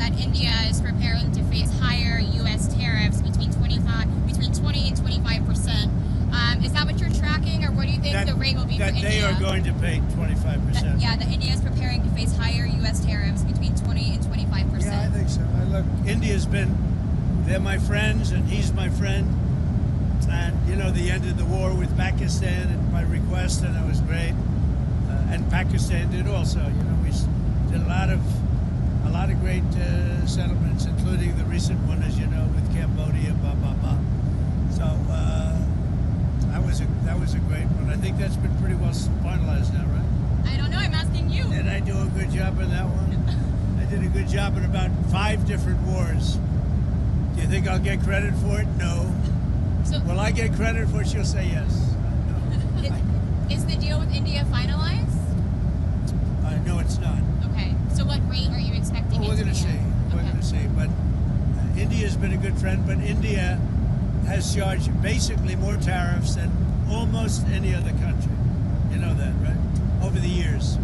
that India is preparing to face higher U.S. tariffs between 20 and 25%. Is that what you're tracking, or what do you think the rate will be for India? That they are going to pay 25%. That India is preparing to face higher U.S. tariffs between 20 and 25%. Yeah, I think so. Look, India's they're my friends, and he's my friend. And, they ended the war with Pakistan at my request, and that was great. And Pakistan did also. We did a lot of great settlements, including the recent one, as you know, with Cambodia, blah, blah, blah. So that was a great one. I think that's been pretty well finalized now, right? I don't know. I'm asking you. Did I do a good job on that one? I did a good job in about 5 different wars. Do you think I'll get credit for it? No. Will I get credit for it? She'll say yes. No. Is the deal with India finalized? No, it's not. Okay. So what rate are you expecting? Well, we're going to see. We're going to see. But India's been a good friend, but India has charged basically more tariffs than almost any other country. You know that, right? Over the years.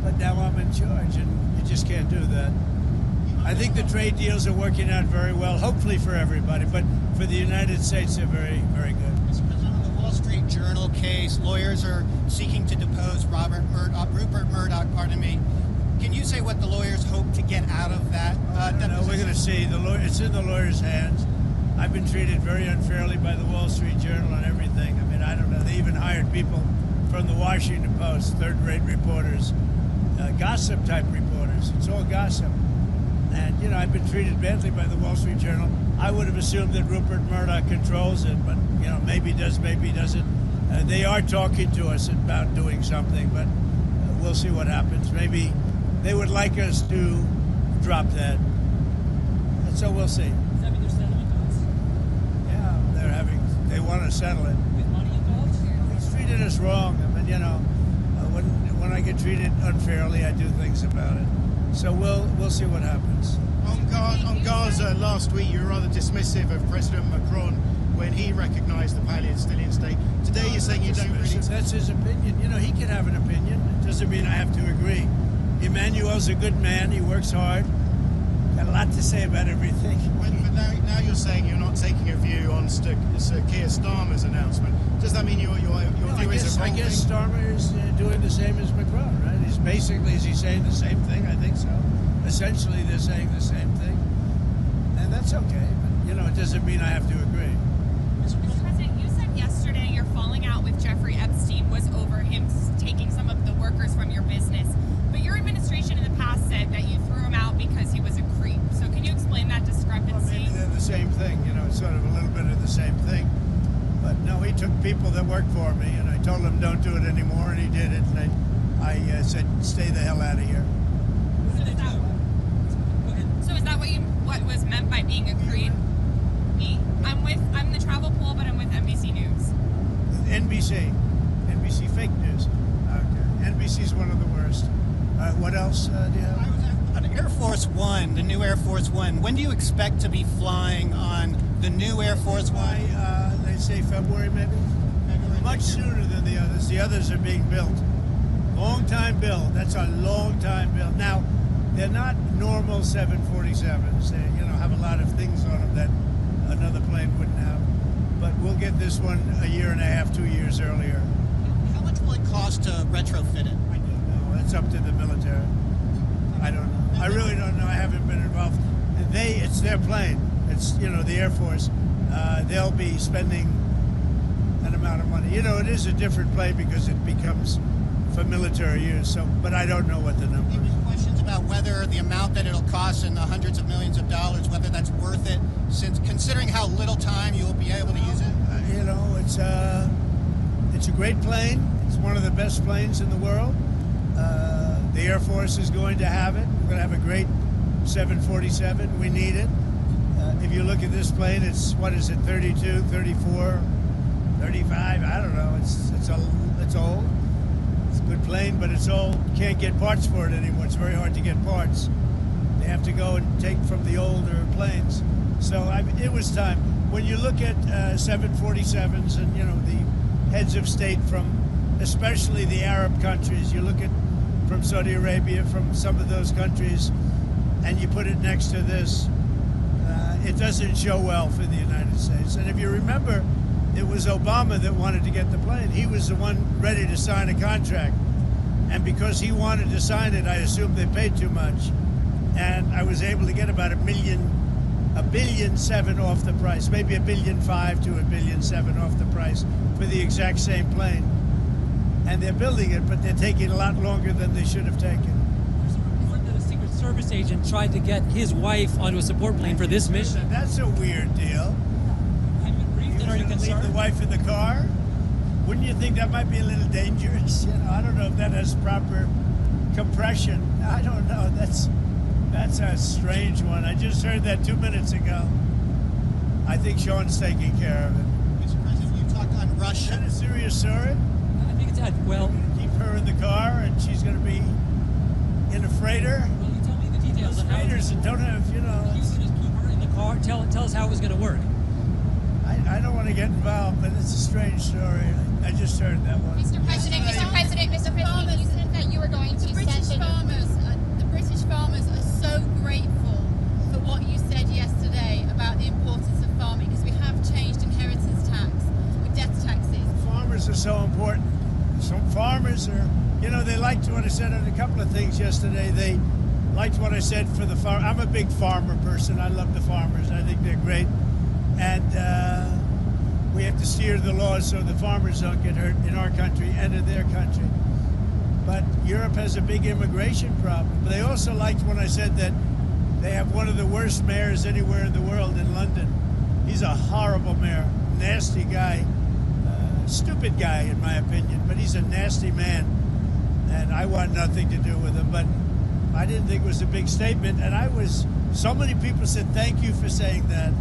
But now I'm in charge, and you just can't do that. I think the trade deals are working out very well, hopefully for everybody, but for the United States, they're very, very good. Mr. President, on the Wall Street Journal case, lawyers are seeking to depose Rupert Murdoch, Can you say what the lawyers hope to get out of that deposition? No, we're going to see. It's in the lawyers' hands. I've been treated very unfairly by the Wall Street Journal and everything. I mean, I don't know. They even hired people from the Washington Post, third-rate reporters, gossip-type reporters. It's all gossip. And, I've been treated badly by the Wall Street Journal. I would have assumed that Rupert Murdoch controls it, but, maybe does, maybe doesn't. They are talking to us about doing something, but we'll see what happens. Maybe they would like us to drop that. And so we'll see. Does that mean they're settling us? Yeah, they want to settle it. With money involved? He's treated us wrong. I mean, when I get treated unfairly, I do things about it. So we'll see what happens. On Gaza, last week you were rather dismissive of President Macron when he recognized the Palestinian state. Today you're saying you don't really... That's his opinion. He can have an opinion. It doesn't mean I have to agree. Emmanuel's a good man. He works hard. Got a lot to say about everything. But now you're saying you're not taking a view on Keir Starmer's announcement. Does that mean your view is evolving? I guess Starmer is doing the same as Macron, right? Is he saying the same thing? I think so. Essentially, they're saying the same thing. And that's okay. But, it doesn't mean I have to agree. Mr. President, you said yesterday your falling out with Jeffrey Epstein was over him taking some of the workers from your business. But your administration in the past said that you threw him out because he was a creep. So can you explain that discrepancy? Well, maybe they're the same thing. It's sort of a little bit of the same thing. But no, he took people that worked for me, and I told him don't do it anymore, and he did it. And I said, stay the hell out of here. So is that what was meant by being a creep? I'm the travel pool, but I'm with NBC News. NBC fake news. Okay. NBC's one of the worst. What else do you have? On Air Force One, the new Air Force One, when do you expect to be flying on the new Air Force One? They say February, maybe? Much sooner than the others. The others are being built. Long time build. That's a long time build. Now, they're not normal 747s. They, have a lot of things on them that another plane wouldn't have. But we'll get this one a year and a half, 2 years earlier. How much will it cost to retrofit it? I don't know. That's up to the military. I don't know. I really don't know. I haven't been involved. It's their plane. It's, the Air Force. They'll be spending an amount of money. It is a different plane because it becomes for military use. So, but I don't know what the number is. Questions about whether the amount that it'll cost in the hundreds of millions of dollars, whether that's worth it, since considering how little time you will be able to use it. It's a great plane. It's one of the best planes in the world. The Air Force is going to have it. We're going to have a great 747. We need it. If you look at this plane, it's 32, 34, 35. I don't know. It's old. It's a good plane, but it's old. You can't get parts for it anymore. It's very hard to get parts. They have to go and take from the older planes. So it was time. When you look at 747s and the heads of state from, especially the Arab countries, you look at from Saudi Arabia, from some of those countries, and you put it next to this, it doesn't show well for the United States. And if you remember, it was Obama that wanted to get the plane. He was the one ready to sign a contract. And because he wanted to sign it, I assumed they paid too much. And I was able to get about $1.7 billion off the price, maybe $1.5 billion to $1.7 billion off the price for the exact same plane. And they're building it, but they're taking a lot longer than they should have taken. There's a report that a Secret Service agent tried to get his wife onto a support plane for this mission. That's a weird deal. Have you briefed and are you Leave concerned? the wife in the car? Wouldn't you think that might be a little dangerous? You know, I don't know if that has proper compression. I don't know. That's a strange one. I just heard that 2 minutes ago. I think Sean's taking care of it. Mr. President, you talked on Is Russia. that a serious story? I think it's well. Keep her in the car, and she's going to be in a freighter. Well, you tell me the details. Those on how freighters that don't have, you know. you can just keep her in the car. Tell us how it was going to work. I don't want to get involved, but it's a strange story. I just heard that one. Mr. President, you said that you were going to The British farmers are so grateful for what you said yesterday about the importance of farming, because we have changed inheritance tax with death taxes. Farmers are so important. Some farmers are, you know, they liked what I said on a couple of things yesterday. They liked what I said for the farm. I'm a big farmer person. I love the farmers. I think they're great. And we have to steer the laws so the farmers don't get hurt in our country and in their country. But Europe has a big immigration problem. They also liked when I said that they have one of the worst mayors anywhere in the world in London. He's a horrible mayor, nasty guy, stupid guy in my opinion, but he's a nasty man, and I want nothing to do with him. But I didn't think it was a big statement, and so many people said thank you for saying that.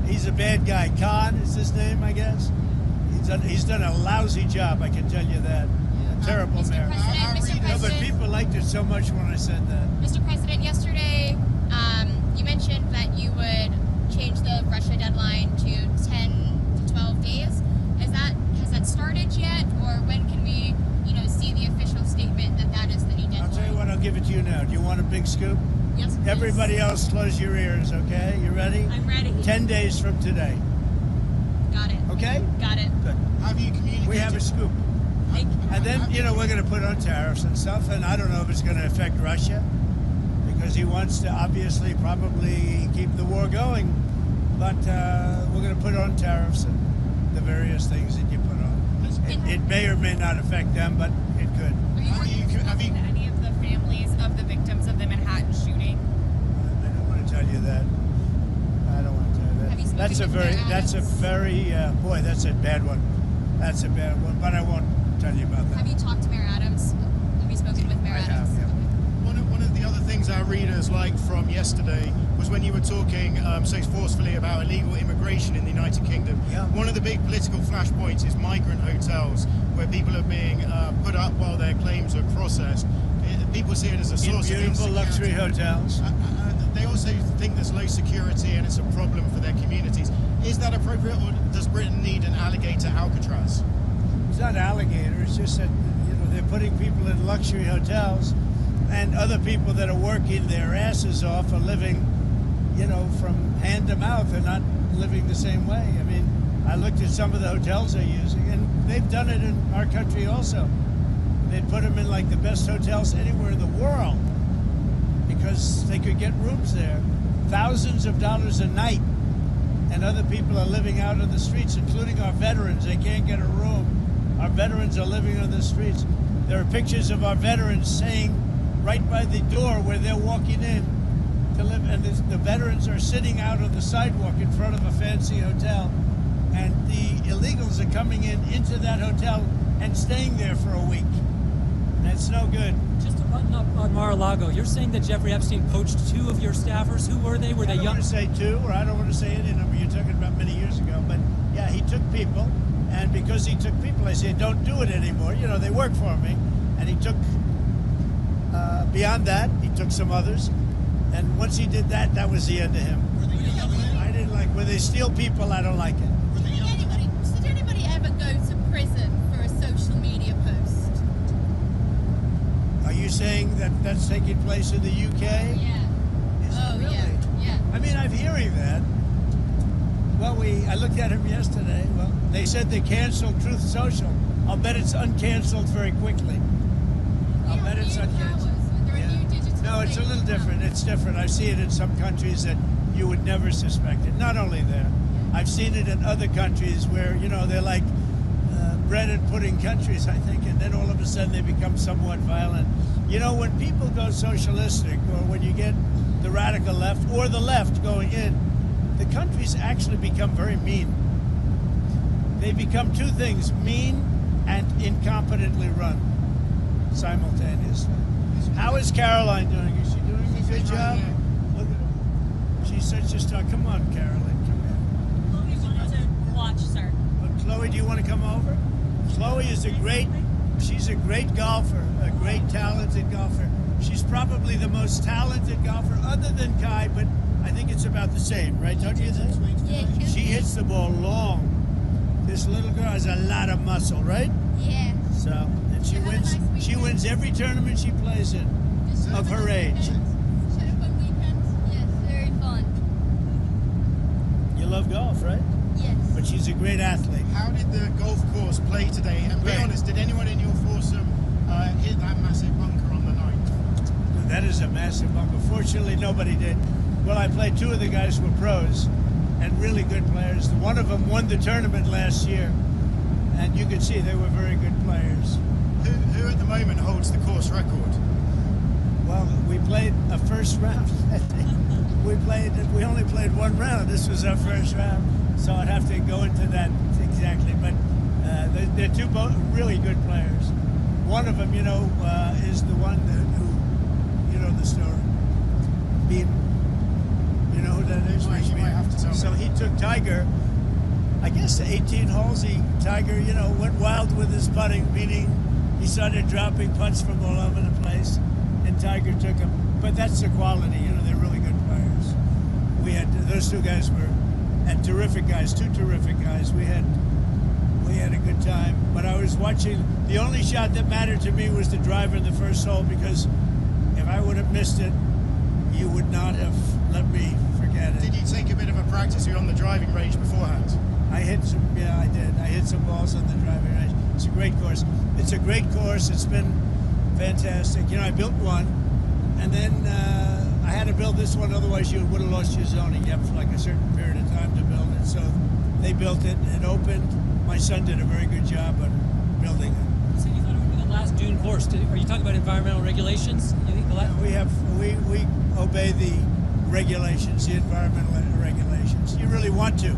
He's a bad guy. Khan is his name, I guess. He's done a lousy job, I can tell you that. A terrible mayor. Mr. No, but President, people liked it so much when I said that. Mr. President, yesterday you mentioned that you would change the Russia deadline to 10 to 12 days. Has that started yet, or when can we, see the official statement that is the new deadline? I'll tell you what, I'll give it to you now. Do you want a big scoop? Yes, please. Everybody else, close your ears, okay? You ready? I'm ready. 10 days from today. Got it. Okay? Got it. Good. Have you communicated? We have a scoop. Thank you. And then, we're going to put on tariffs and stuff, and I don't know if it's going to affect Russia, because he wants to obviously probably keep the war going, but we're going to put on tariffs and the various things that you put on. It may or may not affect them, but it could. Have you any of the families of the victims of the Manhattan shooting? I don't want to tell you that. I don't want to tell you that. Have you spoken That's a with very, Mayor that's a Adams? very, boy, that's a bad one. That's a bad one, but I won't tell you about that. Have you talked to Mayor Adams? Have you spoken with Mayor I Adams? have, yeah. One of the other things our readers liked from yesterday was when you were talking so forcefully about illegal immigration in the United Kingdom. Yeah. One of the big political flashpoints is migrant hotels, where people are being put up while their claims are processed. People see it as a In source of beautiful luxury insecurity. hotels. They also think there's low security and it's a problem for their communities. Is that appropriate, or does Britain need an alligator Alcatraz? It's not alligator. It's just that they're putting people in luxury hotels, and other people that are working their asses off are living, from hand to mouth. They're not living the same way. I mean, I looked at some of the hotels they're using, and they've done it in our country also. They put them in like the best hotels anywhere in the world because they could get rooms there, thousands of dollars a night, and other people are living out on the streets, including our veterans. They can't get a room. Our veterans are living on the streets. There are pictures of our veterans saying right by the door where they're walking in to live, and the veterans are sitting out on the sidewalk in front of a fancy hotel, and the illegals are coming into that hotel and staying there for a week. That's no good. Just to button up on Mar-a-Lago, you're saying that Jeffrey Epstein poached 2 of your staffers. Who were they? Were they I don't young? want to say 2, or I don't want to say any number. You're talking about many years ago, but yeah, he took people, and because he took people, I said, don't do it anymore. They work for me, and he took, beyond that, he took some others, and once he did that, that was the end of him. I didn't like, when they steal people, I don't like it. Did anybody ever go to prison for a social media post? Are you saying that that's taking place in the UK? Yeah. hearing that, well, I looked at him yesterday. Well, they said they canceled Truth Social. I'll bet it's uncanceled very quickly. I'll bet it's uncanceled. No, it's a little different. It's different. I see it in some countries that you would never suspect it. Not only there. I've seen it in other countries where, you know, they're like bread and pudding countries, I think, and then all of a sudden they become somewhat violent. You know, when people go socialistic, or when you get the radical left or the left going in, the countries actually become very mean. They become two things, mean and incompetently run simultaneously. How is Caroline doing? Is she doing a good job? Look at her. She's such a star. Come on, Caroline. Come here. Chloe wanted to watch, sir. Chloe, do you want to come over? Chloe is she's a great golfer, a great talented golfer. She's probably the most talented golfer other than Kai, but I think it's about the same, right? Don't you think? Yeah, She hits the ball long. This little girl has a lot of muscle, right? Yeah. So, and she wins. She wins every tournament she plays in, of her age. She had a fun weekend. Yes, very fun. You love golf, right? Yes. But she's a great athlete. How did the golf course play today? And be Great. honest, did anyone in your foursome hit that massive bunker on the ninth? That is a massive bunker. Fortunately, nobody did. Well, I played two of the guys who were pros and really good players. One of them won the tournament last year, and you could see they were very good players. Who at the moment holds the course record? Well, we played a first round. We only played one round. This was our first round, so I'd have to go into that exactly. But they're two really good players. One of them, you know, is the one who, you know, the story. Beam. You know who that is? You might have to tell me. So he took Tiger, I guess, to 18 holes. Tiger, you know, went wild with his putting, meaning he started dropping putts from all over the place, and Tiger took him. But that's the quality, you know, they're really good players. Those two guys and terrific guys, two terrific guys. We had a good time. But I was watching, the only shot that mattered to me was the driver in the first hole, because if I would have missed it, you would not have let me forget it. Did you take a bit of a practice? You were on the driving range beforehand? I did. I hit some balls on the driving range. It's a great course. It's a great course. It's been fantastic. You know, I built one, and then I had to build this one, otherwise you would have lost your zoning. You have like a certain period of time to build it. So they built it. It opened. My son did a very good job on building it. So you thought it would be the last dune course. Are you talking about environmental regulations? You think the last? We obey the regulations, the environmental regulations. You really want to,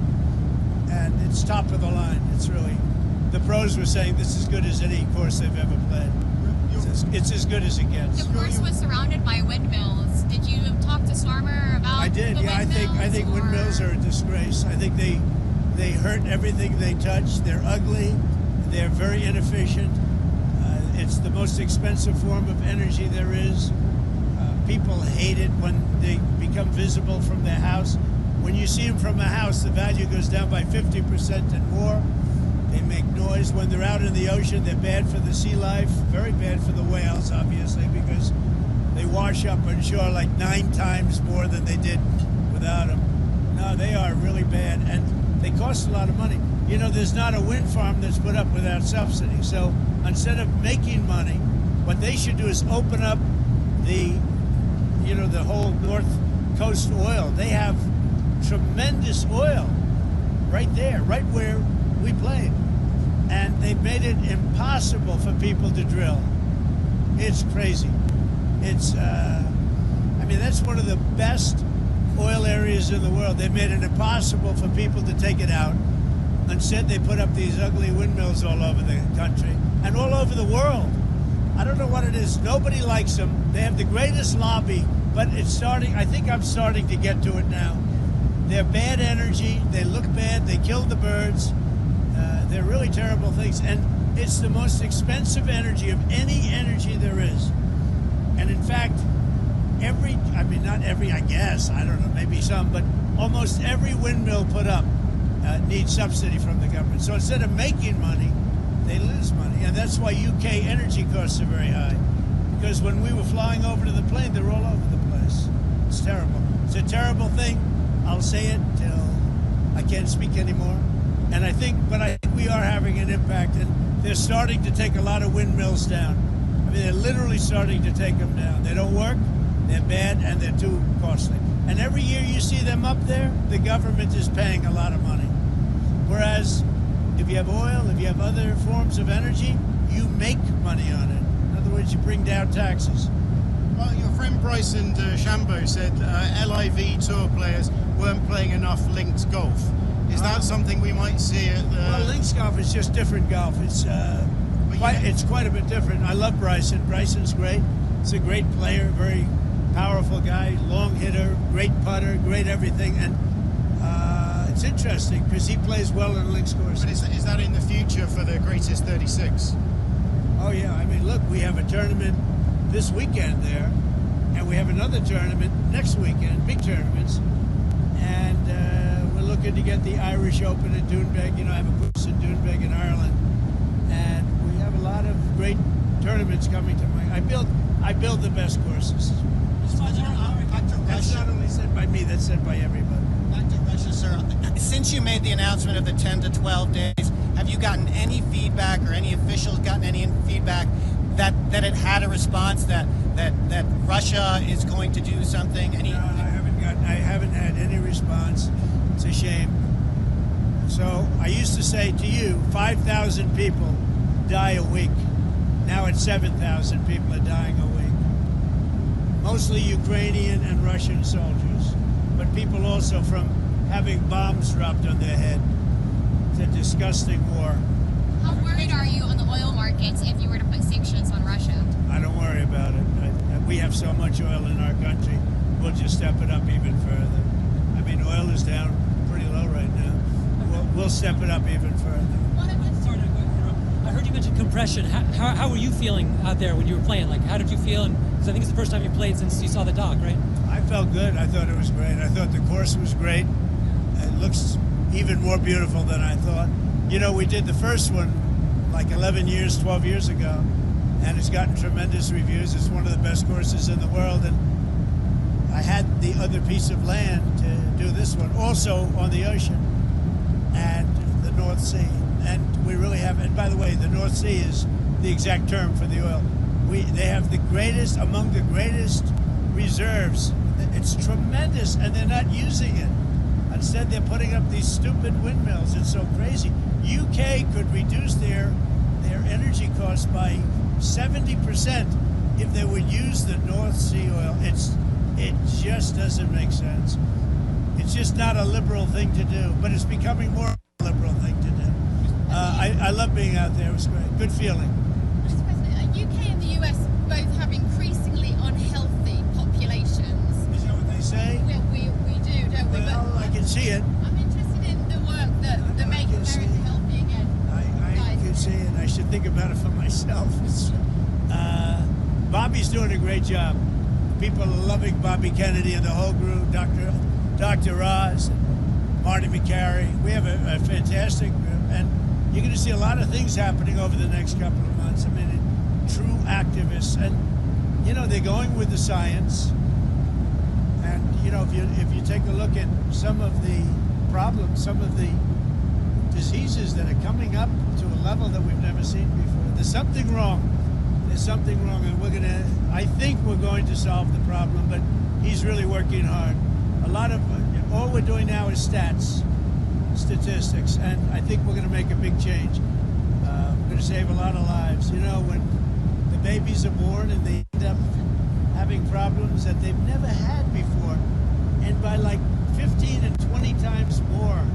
and it's top of the line. It's really, the pros were saying this is as good as any course they've ever played. It's as good as it gets. The course was surrounded by windmills. Did you talk to Stormer about I did. the Yeah, I think or- windmills are a disgrace. I think they hurt everything they touch. They're ugly. They're very inefficient. It's the most expensive form of energy there is. People hate it when they become visible from their house. When you see them from a house, the value goes down by 50% and more. They make noise. When they're out in the ocean, they're bad for the sea life, very bad for the whales, obviously, because they wash up on shore like 9 times more than they did without them. No, they are really bad, and they cost a lot of money. You know, there's not a wind farm that's put up without subsidy. So instead of making money, what they should do is open up the whole North Coast oil. They have tremendous oil right there, right where we played. And they've made it impossible for people to drill. It's crazy. It's, that's one of the best oil areas in the world. They made it impossible for people to take it out. Instead, they put up these ugly windmills all over the country and all over the world. I don't know what it is. Nobody likes them. They have the greatest lobby, but it's starting. I think I'm starting to get to it now. They're bad energy. They look bad. They kill the birds. They're really terrible things. And it's the most expensive energy of any energy there is. And in fact, not every, I guess, I don't know, maybe some, but almost every windmill put up needs subsidy from the government. So instead of making money, they lose money. And that's why UK energy costs are very high. Because when we were flying over to the plane, they're all over the place. It's terrible. It's a terrible thing. I'll say it till I can't speak anymore. And I think we are having an impact, and they're starting to take a lot of windmills down. I mean, they're literally starting to take them down. They don't work, they're bad, and they're too costly. And every year you see them up there, the government is paying a lot of money. Whereas if you have oil, if you have other forms of energy, you make money on it. In other words, you bring down taxes. Well, your friend Bryson DeChambeau said LIV tour players weren't playing enough linked golf. Is that something we might see at the... Well, links golf is just different golf. It's quite a bit different. I love Bryson. Bryson's great. He's a great player, very powerful guy, long hitter, great putter, great everything. And it's interesting because he plays well in links courses. But is that in the future for the greatest 36? Oh, yeah. I mean, look, we have a tournament this weekend there, and we have another tournament next weekend, big tournaments. And we're looking to get the Irish Open at Turnberry. You know, I have a course in Turnberry in Ireland. And we have a lot of great tournaments coming to my... I build the best courses. That's not only said by me, that's said by everybody. Dr. Russia, sir, since you made the announcement of the 10 to 12 days, have you gotten any feedback or any officials gotten any feedback that it had a response that Russia is going to do something? No, I haven't had any response. It's a shame. So I used to say to you, 5,000 people die a week. Now it's 7,000 people are dying a week. Mostly Ukrainian and Russian soldiers, but people also from having bombs dropped on their head. It's a disgusting war. How worried are you on the oil markets if you were to put sanctions on Russia? I don't worry about it. We have so much oil in our country, we'll just step it up even further. I mean, oil is down pretty low right now. We'll step it up even further. Sorry to interrupt. I heard you mention compression. How were you feeling out there when you were playing? Like, how did you feel? Because I think it's the first time you played since you saw the doc, right? I felt good. I thought it was great. I thought the course was great. It looks even more beautiful than I thought. You know, we did the first one like 11 years, 12 years ago, and it's gotten tremendous reviews. It's one of the best courses in the world, and I had the other piece of land to do this one, also on the ocean and the North Sea. And we really have, and by the way, the North Sea is the exact term for the oil. They have the greatest, among the greatest reserves. It's tremendous, and they're not using it. Instead, they're putting up these stupid windmills. It's so crazy. UK could reduce their energy costs by 70% if they would use the North Sea oil. It just doesn't make sense. It's just not a liberal thing to do, but it's becoming more a liberal thing to do. I love being out there. It was great. Good feeling. Mr. President, UK and the US both have increasingly unhealthy populations. Is that what they say? Well, we do, don't we? Well, I can see it. I'm interested in the work that make America healthy again. I can see it. I should think about it for myself. Bobby's doing a great job. People are loving Bobby Kennedy and the whole group, Dr. Roz, Marty McCary. We have a fantastic group, and you're going to see a lot of things happening over the next couple of months. I mean, true activists, and you know, they're going with the science. And you know, if you take a look at some of the problems, some of the diseases that are coming up to a level that we've never seen before, there's something wrong. There's something wrong, and I think we're going to solve the problem, but he's really working hard. All we're doing now is statistics, and I think we're going to make a big change. We're going to save a lot of lives. You know, when the babies are born and they end up having problems that they've never had before, and by like 15 and 20 times more.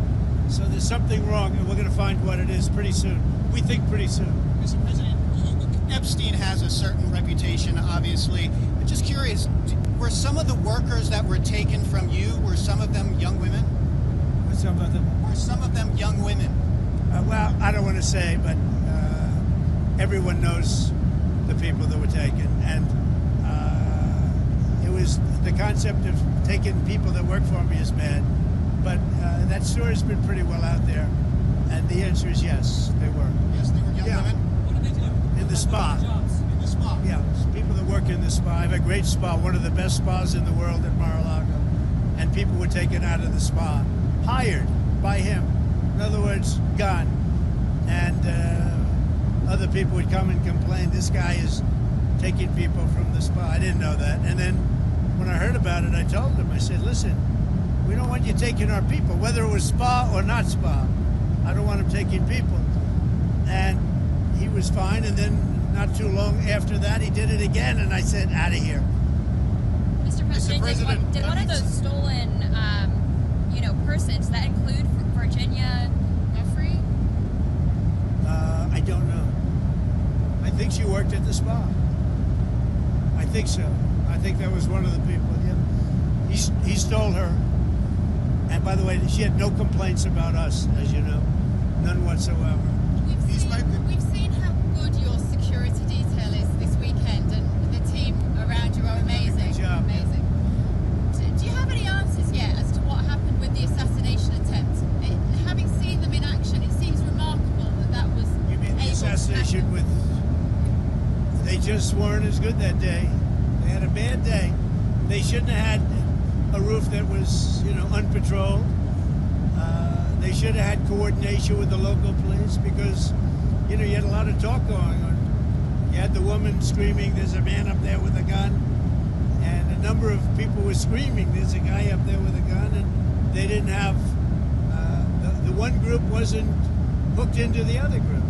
So there's something wrong, and we're going to find what it is pretty soon. We think pretty soon. Mr. President, Epstein has a certain reputation, obviously. I'm just curious, were some of the workers that were taken from you, were some of them young women? Were some of them? Were some of them young women? Well, I don't want to say, but everyone knows the people that were taken. And it was the concept of taking people that work for me is bad. But that story's been pretty well out there. And the answer is yes, they were. Yes, they were young women? What did they do? In the spa. In the spa? Yeah, people that work in the spa. I have a great spa, one of the best spas in the world at Mar-a-Lago. And people people were taken out of the spa, hired by him. In other words, gone. And other people would come and complain, this guy is taking people from the spa. I didn't know that. And then when I heard about it, I told him, I said, listen, we don't want you taking our people, whether it was spa or not spa. I don't want him taking people. And he was fine. And then not too long after that, he did it again. And I said, out of here. Mr. President, did one of those stolen, persons, that include Virginia Jeffrey? I don't know. I think she worked at the spa. I think so. I think that was one of the people. Yeah. He stole her. And by the way, she had no complaints about us, as you know. None whatsoever. We've seen how good your security detail is this weekend, and the team around you are amazing. Good job. Amazing. Do you have any answers yet as to what happened with the assassination attempt? Having seen them in action, it seems remarkable that was You mean the able to assassination happen. with... They just weren't as good that day. They had a bad day. They shouldn't have had a roof that was, unpatrolled. They should have had coordination with the local police because, you had a lot of talk going on. You had the woman screaming, there's a man up there with a gun. And a number of people were screaming, there's a guy up there with a gun. And they didn't have... the one group wasn't hooked into the other group.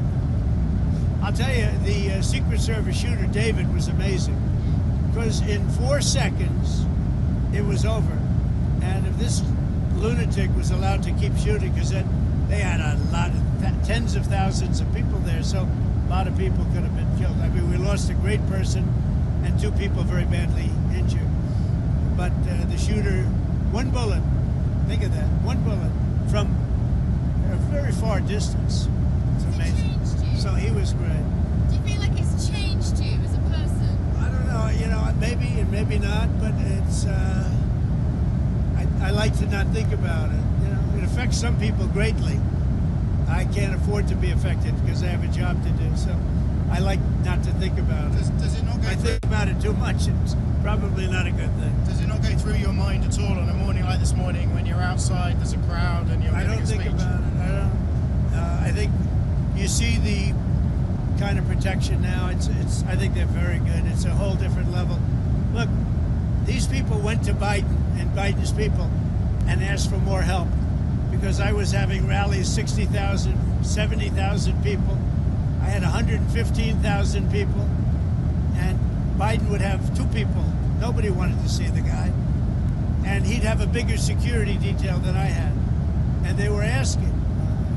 I'll tell you, the Secret Service shooter, David, was amazing. Because in 4 seconds, it was over. And if this lunatic was allowed to keep shooting, because they had a lot of tens of thousands of people there, so a lot of people could have been killed. I mean, we lost a great person and 2 people very badly injured. But the shooter, 1 bullet, think of that, 1 bullet from a very far distance. It's amazing. So he was great. Do you feel like it's changed you as a person? I don't know, maybe and maybe not, but it's, I like to not think about it. It affects some people greatly. I can't afford to be affected because I have a job to do, so I like not to think about it. Does it not go If I through? think about it too much, it's probably not a good thing. Does it not go through your mind at all on a morning like this morning when you're outside, there's a crowd, and you're I giving don't a think speech? about it. I think you see the kind of protection now. I think they're very good. It's a whole different level. Look, these people went to Biden and Biden's people and asked for more help because I was having rallies, 60,000, 70,000 people. I had 115,000 people, and Biden would have 2 people. Nobody wanted to see the guy. And he'd have a bigger security detail than I had. And they were asking.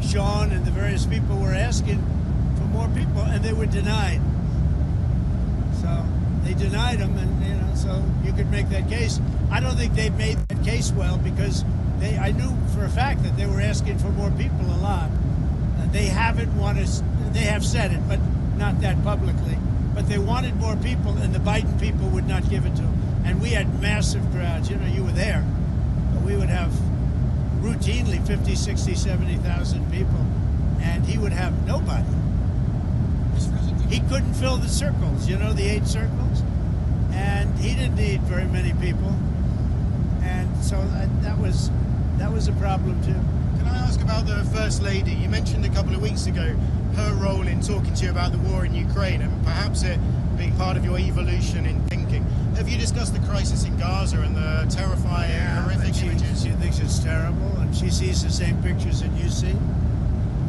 Sean and the various people were asking for more people, and they were denied. So they denied them, and so you could make that case. I don't think they made that case well because I knew for a fact that they were asking for more people a lot. They have said it, but not that publicly. But they wanted more people, and the Biden people would not give it to them. And we had massive crowds. You were there. But we would have routinely 50, 60, 70,000 people, and he would have nobody. He couldn't fill the circles, the 8 circles, and he didn't need very many people, and so that was a problem too. Can I ask about the First Lady? You mentioned a couple of weeks ago her role in talking to you about the war in Ukraine and perhaps it being part of your evolution in thinking. Have you discussed the crisis in Gaza and the terrifying, horrific images? She thinks it's terrible, and she sees the same pictures that you see,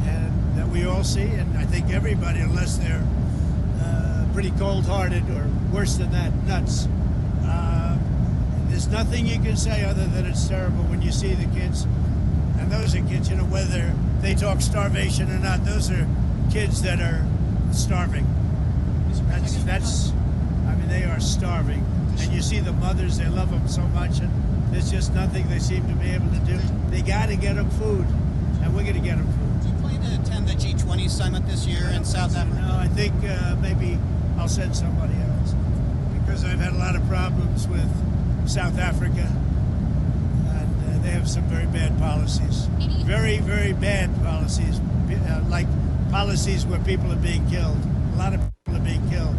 and that we all see, and I think everybody, unless they're pretty cold-hearted or worse than that, nuts. There's nothing you can say other than it's terrible when you see the kids. And those are kids, whether they talk starvation or not, those are kids that are starving. They are starving. And you see the mothers, they love them so much, and there's just nothing they seem to be able to do. They got to get them food, and we're going to get them food. Do you plan to attend the G20 summit this year in South Africa? No, I think maybe I'll send somebody else because I've had a lot of problems with South Africa, and they have some very bad policies. Very, very bad policies, like policies where people are being killed. A lot of people are being killed.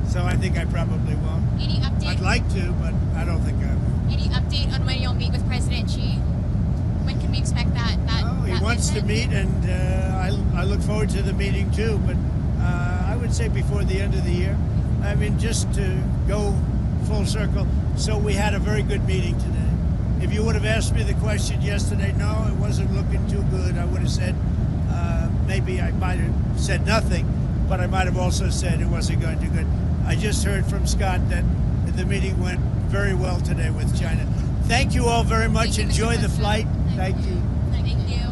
So I think I probably won't. Any update? I'd like to, but I don't think I will. Any update on when you'll meet with President wants to meet, and I look forward to the meeting too. But I would say before the end of the year. I mean, just to go full circle. So we had a very good meeting today. If you would have asked me the question yesterday, no, it wasn't looking too good, I would have said, maybe I might have said nothing, but I might have also said it wasn't going too good. I just heard from Scott that the meeting went very well today with China. Thank you all very much. Thank you, Mr. Enjoy the President. flight. Thank you. Thank you.